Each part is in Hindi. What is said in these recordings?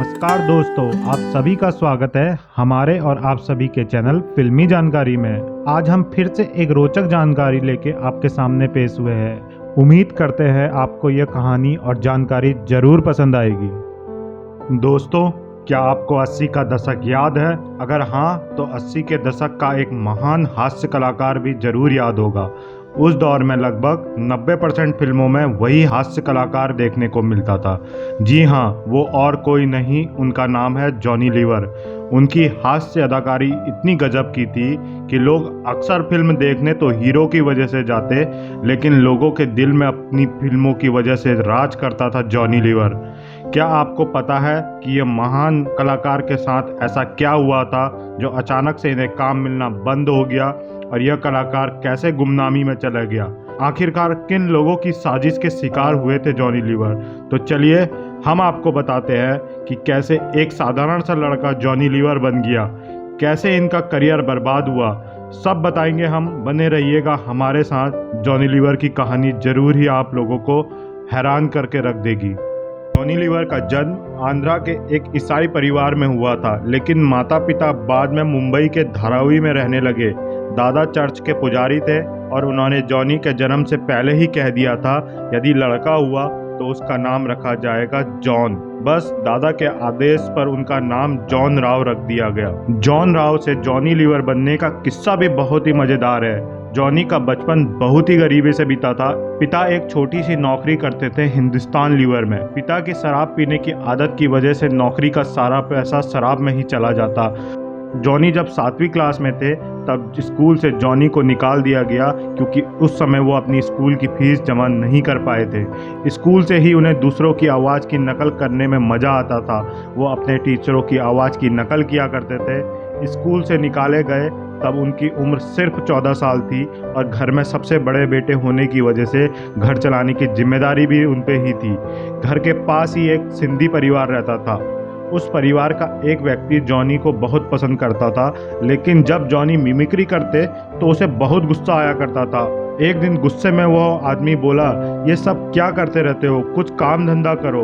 नमस्कार दोस्तों, आप सभी का स्वागत है हमारे और आप सभी के चैनल फिल्मी जानकारी में। आज हम फिर से एक रोचक जानकारी लेके आपके सामने पेश हुए हैं। उम्मीद करते हैं आपको यह कहानी और जानकारी जरूर पसंद आएगी। दोस्तों, क्या आपको 80 का दशक याद है? अगर हाँ, तो 80 के दशक का एक महान हास्य कलाकार भी जरूर याद होगा। उस दौर में लगभग 90% फिल्मों में वही हास्य कलाकार देखने को मिलता था। जी हाँ, वो और कोई नहीं, उनका नाम है जॉनी लीवर। उनकी हास्य अदाकारी इतनी गजब की थी कि लोग अक्सर फिल्म देखने तो हीरो की वजह से जाते, लेकिन लोगों के दिल में अपनी फिल्मों की वजह से राज करता था जॉनी लीवर। क्या आपको पता है कि ये महान कलाकार के साथ ऐसा क्या हुआ था जो अचानक से इन्हें काम मिलना बंद हो गया और यह कलाकार कैसे गुमनामी में चला गया? आखिरकार किन लोगों की साजिश के शिकार हुए थे जॉनी लीवर? तो चलिए हम आपको बताते हैं कि कैसे एक साधारण सा लड़का जॉनी लीवर बन गया, कैसे इनका करियर बर्बाद हुआ। सब बताएंगे हम, बने रहिएगा हमारे साथ। जॉनी लीवर की कहानी जरूर ही आप लोगों को हैरान करके रख देगी। जॉनी लीवर का जन्म आंध्रा के एक ईसाई परिवार में हुआ था, लेकिन माता पिता बाद में मुंबई के धारावी में रहने लगे। दादा चर्च के पुजारी थे और उन्होंने जॉनी के जन्म से पहले ही कह दिया था यदि लड़का हुआ तो उसका नाम रखा जाएगा जॉन। बस दादा के आदेश पर उनका नाम जॉन राव रख दिया गया। जॉन राव से जॉनी लीवर बनने का किस्सा भी बहुत ही मजेदार है। जॉनी का बचपन बहुत ही गरीबी से बीता था। पिता एक छोटी सी नौकरी करते थे हिंदुस्तान लीवर में। पिता की शराब पीने की आदत की वजह से नौकरी का सारा पैसा शराब में ही चला जाता। जॉनी जब 7वीं क्लास में थे तब स्कूल से जॉनी को निकाल दिया गया, क्योंकि उस समय वो अपनी स्कूल की फीस जमा नहीं कर पाए थे। स्कूल से ही उन्हें दूसरों की आवाज़ की नकल करने में मज़ा आता था। वो अपने टीचरों की आवाज़ की नकल किया करते थे। स्कूल से निकाले गए तब उनकी उम्र सिर्फ 14 साल थी और घर में सबसे बड़े बेटे होने की वजह से घर चलाने की जिम्मेदारी भी उन पे ही थी। घर के पास ही एक सिंधी परिवार रहता था। उस परिवार का एक व्यक्ति जॉनी को बहुत पसंद करता था, लेकिन जब जॉनी मिमिक्री करते तो उसे बहुत गुस्सा आया करता था। एक दिन गुस्से में वह आदमी बोला, ये सब क्या करते रहते हो, कुछ काम धंधा करो।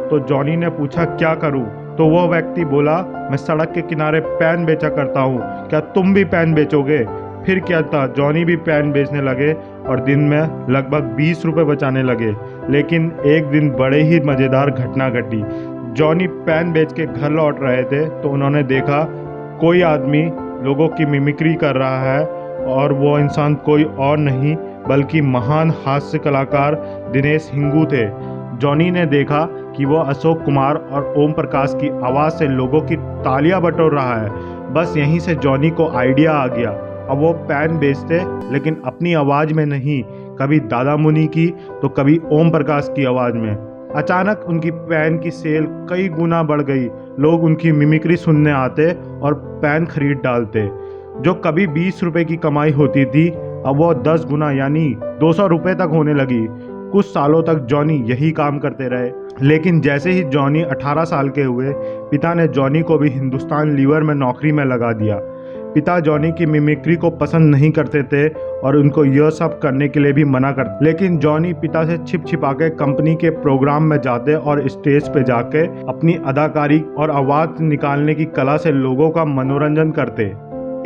तो जॉनी ने पूछा, क्या करूं? तो वह व्यक्ति बोला, मैं सड़क के किनारे पेन बेचा करता हूँ, क्या तुम भी पेन बेचोगे? फिर क्या था, जॉनी भी पेन बेचने लगे और दिन में लगभग 20 रुपये बचाने लगे। लेकिन एक दिन बड़े ही मज़ेदार घटना घटी। जॉनी पेन बेच के घर लौट रहे थे तो उन्होंने देखा कोई आदमी लोगों की मिमिक्री कर रहा है, और वो इंसान कोई और नहीं बल्कि महान हास्य कलाकार दिनेश हिंगू थे। जॉनी ने देखा कि वो अशोक कुमार और ओम प्रकाश की आवाज़ से लोगों की तालियां बटोर रहा है। बस यहीं से जॉनी को आइडिया आ गया। अब वो पेन बेचते, लेकिन अपनी आवाज़ में नहीं, कभी दादा मुनि की तो कभी ओम प्रकाश की आवाज़ में। अचानक उनकी पेन की सेल कई गुना बढ़ गई। लोग उनकी मिमिक्री सुनने आते और पेन खरीद डालते। जो कभी 20 रुपए की कमाई होती थी, अब वो 10 गुना यानी 200 रुपये तक होने लगी। कुछ सालों तक जॉनी यही काम करते रहे, लेकिन जैसे ही जॉनी 18 साल के हुए, पिता ने जॉनी को भी हिंदुस्तान लीवर में नौकरी में लगा दिया। पिता जॉनी की मिमिक्री को पसंद नहीं करते थे और उनको यह सब करने के लिए भी मना करते, लेकिन जॉनी पिता से छिप छिपा के कंपनी के प्रोग्राम में जाते और स्टेज पे जाके अपनी अदाकारी और आवाज़ निकालने की कला से लोगों का मनोरंजन करते।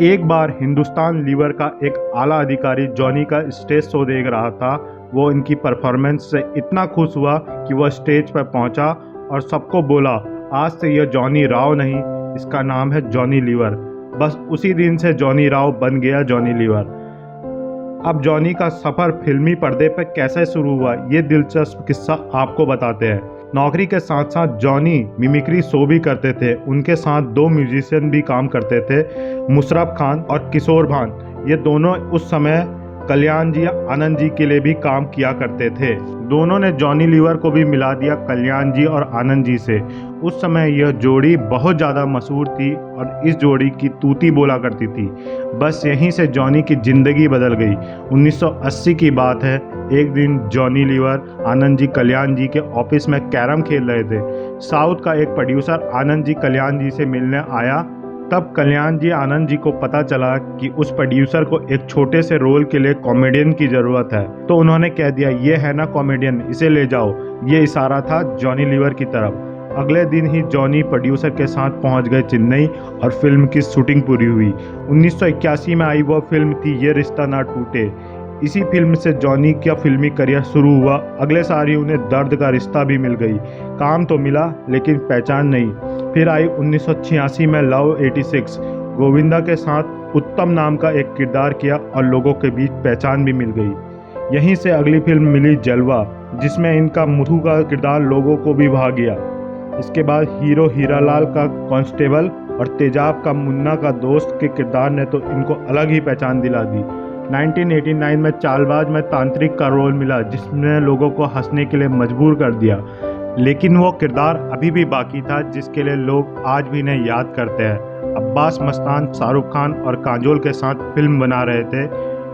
एक बार हिंदुस्तान लीवर का एक आला अधिकारी जॉनी का स्टेज शो देख रहा था। वो इनकी परफॉर्मेंस से इतना खुश हुआ कि वह स्टेज पर पहुंचा और सबको बोला, आज से यह जॉनी राव नहीं, इसका नाम है जॉनी लीवर। बस उसी दिन से जॉनी राव बन गया जॉनी लीवर। अब जॉनी का सफ़र फिल्मी पर्दे पर कैसे शुरू हुआ, ये दिलचस्प किस्सा आपको बताते हैं। नौकरी के साथ साथ जॉनी मिमिक्री शो भी करते थे। उनके साथ 2 म्यूजिशियन भी काम करते थे, मुशर्रफ खान और किशोर भान। ये दोनों उस समय कल्याण जी आनंद जी के लिए भी काम किया करते थे। दोनों ने जॉनी लीवर को भी मिला दिया कल्याण जी और आनंद जी से। उस समय यह जोड़ी बहुत ज़्यादा मशहूर थी और इस जोड़ी की तूती बोला करती थी। बस यहीं से जॉनी की ज़िंदगी बदल गई। 1980 की बात है। एक दिन जॉनी लीवर आनंद जी कल्याण जी के ऑफिस में कैरम खेल रहे थे। साउथ का एक प्रोड्यूसर आनंद जी कल्याण जी से मिलने आया। तब कल्याण जी आनंद जी को पता चला कि उस प्रोड्यूसर को एक छोटे से रोल के लिए कॉमेडियन की ज़रूरत है, तो उन्होंने कह दिया, ये है ना कॉमेडियन, इसे ले जाओ। ये इशारा था जॉनी लीवर की तरफ। अगले दिन ही जॉनी प्रोड्यूसर के साथ पहुंच गए चेन्नई और फिल्म की शूटिंग पूरी हुई। 1981 में आई वह फिल्म थी ये रिश्ता ना टूटे। इसी फिल्म से जॉनी का फिल्मी करियर शुरू हुआ। अगले साल ही उन्हें दर्द का रिश्ता भी मिल गई। काम तो मिला लेकिन पहचान नहीं। फिर आई 1986 में लव 86। गोविंदा के साथ उत्तम नाम का एक किरदार किया और लोगों के बीच पहचान भी मिल गई। यहीं से अगली फिल्म मिली जलवा, जिसमें इनका मुथु का किरदार लोगों को भी भा गया। इसके बाद हीरो हीरालाल का कांस्टेबल और तेजाब का मुन्ना का दोस्त के किरदार ने तो इनको अलग ही पहचान दिला दी। 1989 में चालबाज में तांत्रिक का रोल मिला, जिसने लोगों को हंसने के लिए मजबूर कर दिया। लेकिन वो किरदार अभी भी बाकी था जिसके लिए लोग आज भी इन्हें याद करते हैं। अब्बास मस्तान शाहरुख खान और काजोल के साथ फिल्म बना रहे थे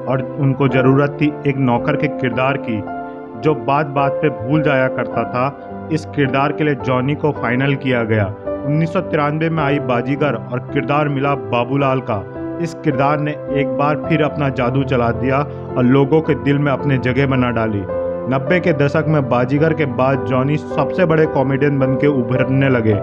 और उनको ज़रूरत थी एक नौकर के किरदार की जो बात बात पे भूल जाया करता था। इस किरदार के लिए जॉनी को फाइनल किया गया। 1993 में आई बाजीगर और किरदार मिला बाबूलाल का। इस किरदार ने एक बार फिर अपना जादू चला दिया और लोगों के दिल में अपने जगह बना डाली। 90 के दशक में बाजीगर के बाद जॉनी सबसे बड़े कॉमेडियन बन के उभरने लगे।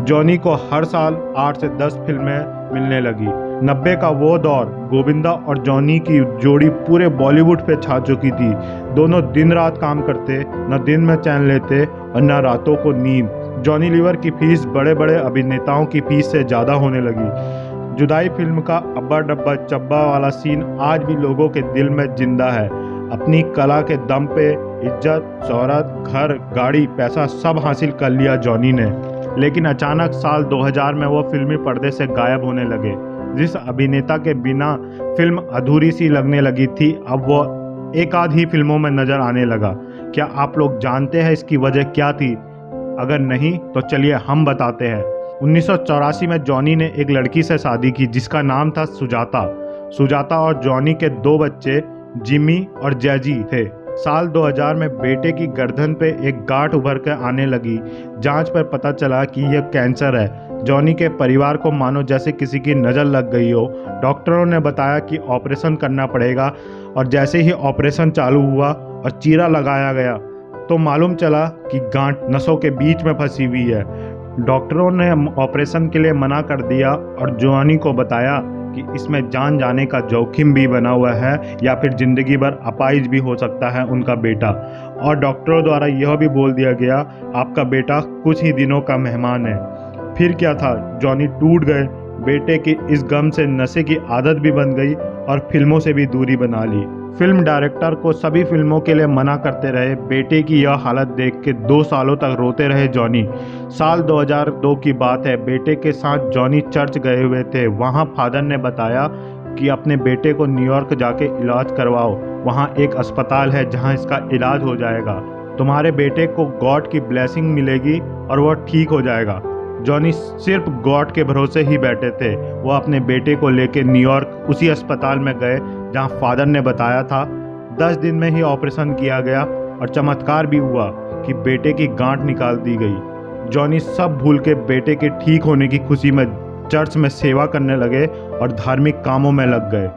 जॉनी को हर साल 8 से 10 फिल्में मिलने लगी। 90 का वो दौर गोविंदा और जॉनी की जोड़ी पूरे बॉलीवुड पे छा चुकी थी। दोनों दिन रात काम करते, न दिन में चैन लेते और न रातों को नींद। जॉनी लीवर की फीस बड़े बड़े अभिनेताओं की फीस से ज़्यादा होने लगी। जुदाई फिल्म का अब्बा डब्बा चब्बा वाला सीन आज भी लोगों के दिल में जिंदा है। अपनी कला के दम पे इज्जत, शोहरत, घर, गाड़ी, पैसा सब हासिल कर लिया जॉनी ने। लेकिन अचानक साल 2000 में वो फिल्मी पर्दे से गायब होने लगे। जिस अभिनेता के बिना फिल्म अधूरी सी लगने लगी थी, अब वो एक आध ही फिल्मों में नजर आने लगा। क्या आप लोग जानते हैं इसकी वजह क्या थी? अगर नहीं तो चलिए हम बताते हैं। 1984 में जॉनी ने एक लड़की से शादी की जिसका नाम था सुजाता और जॉनी के 2 बच्चे जिमी और जैजी थे। साल 2000 में बेटे की गर्दन पे एक गांठ उभर कर आने लगी। जांच पर पता चला कि यह कैंसर है। जॉनी के परिवार को मानो जैसे किसी की नज़र लग गई हो। डॉक्टरों ने बताया कि ऑपरेशन करना पड़ेगा और जैसे ही ऑपरेशन चालू हुआ और चीरा लगाया गया तो मालूम चला कि गांठ नसों के बीच में फंसी हुई है। डॉक्टरों ने ऑपरेशन के लिए मना कर दिया और जॉनी को बताया कि इसमें जान जाने का जोखिम भी बना हुआ है या फिर ज़िंदगी भर अपाहिज भी हो सकता है उनका बेटा। और डॉक्टरों द्वारा यह भी बोल दिया गया, आपका बेटा कुछ ही दिनों का मेहमान है। फिर क्या था, जॉनी टूट गए। बेटे की इस गम से नशे की आदत भी बन गई और फिल्मों से भी दूरी बना ली। फिल्म डायरेक्टर को सभी फिल्मों के लिए मना करते रहे। बेटे की यह हालत देख के 2 सालों तक रोते रहे जॉनी। साल 2002 की बात है। बेटे के साथ जॉनी चर्च गए हुए थे। वहाँ फादर ने बताया कि अपने बेटे को न्यूयॉर्क जाके इलाज करवाओ, वहाँ एक अस्पताल है जहाँ इसका इलाज हो जाएगा। तुम्हारे बेटे को गॉड की ब्लेसिंग मिलेगी और वह ठीक हो जाएगा। जॉनी सिर्फ गॉड के भरोसे ही बैठे थे। वो अपने बेटे को लेकर न्यूयॉर्क उसी अस्पताल में गए जहां फादर ने बताया था। 10 दिन में ही ऑपरेशन किया गया और चमत्कार भी हुआ कि बेटे की गांठ निकाल दी गई। जॉनी सब भूल के बेटे के ठीक होने की खुशी में चर्च में सेवा करने लगे और धार्मिक कामों में लग गए।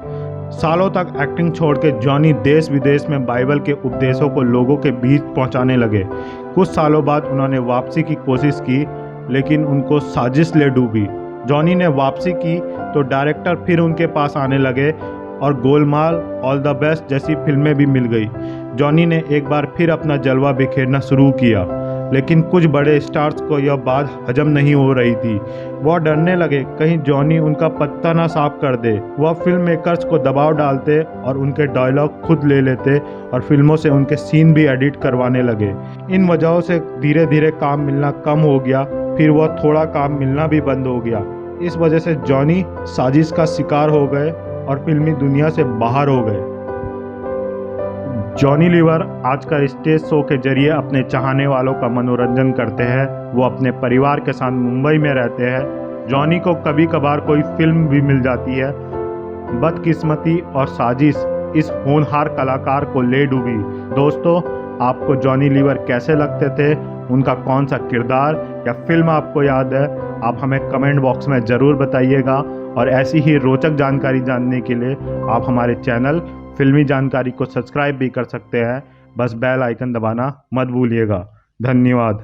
सालों तक एक्टिंग छोड़ के जॉनी देश विदेश में बाइबल के उपदेशों को लोगों के बीच पहुंचाने लगे। कुछ सालों बाद उन्होंने वापसी की कोशिश की लेकिन उनको साजिश ले डूबी। जॉनी ने वापसी की तो डायरेक्टर फिर उनके पास आने लगे और गोलमाल, ऑल द बेस्ट जैसी फिल्में भी मिल गई। जॉनी ने एक बार फिर अपना जलवा बिखेरना शुरू किया, लेकिन कुछ बड़े स्टार्स को यह बात हजम नहीं हो रही थी। वह डरने लगे कहीं जॉनी उनका पत्ता ना साफ कर दे। वह फिल्म मेकर्स को दबाव डालते और उनके डायलॉग खुद ले लेते और फिल्मों से उनके सीन भी एडिट करवाने लगे। इन वजहों से धीरे धीरे काम मिलना कम हो गया। फिर वह थोड़ा काम मिलना भी बंद हो गया। इस वजह से जॉनी साजिश का शिकार हो गए और फिल्मी दुनिया से बाहर हो गए। जॉनी लीवर आजकल स्टेज शो के जरिए अपने चाहने वालों का मनोरंजन करते हैं। वो अपने परिवार के साथ मुंबई में रहते हैं। जॉनी को कभी कभार कोई फिल्म भी मिल जाती है। बदकिस्मती और साजिश इस होनहार कलाकार को ले डूबी। दोस्तों, आपको जॉनी लीवर कैसे लगते थे? उनका कौन सा किरदार या फिल्म आपको याद है? आप हमें कमेंट बॉक्स में ज़रूर बताइएगा। और ऐसी ही रोचक जानकारी जानने के लिए आप हमारे चैनल फिल्मी जानकारी को सब्सक्राइब भी कर सकते हैं। बस बेल आइकन दबाना मत भूलिएगा। धन्यवाद।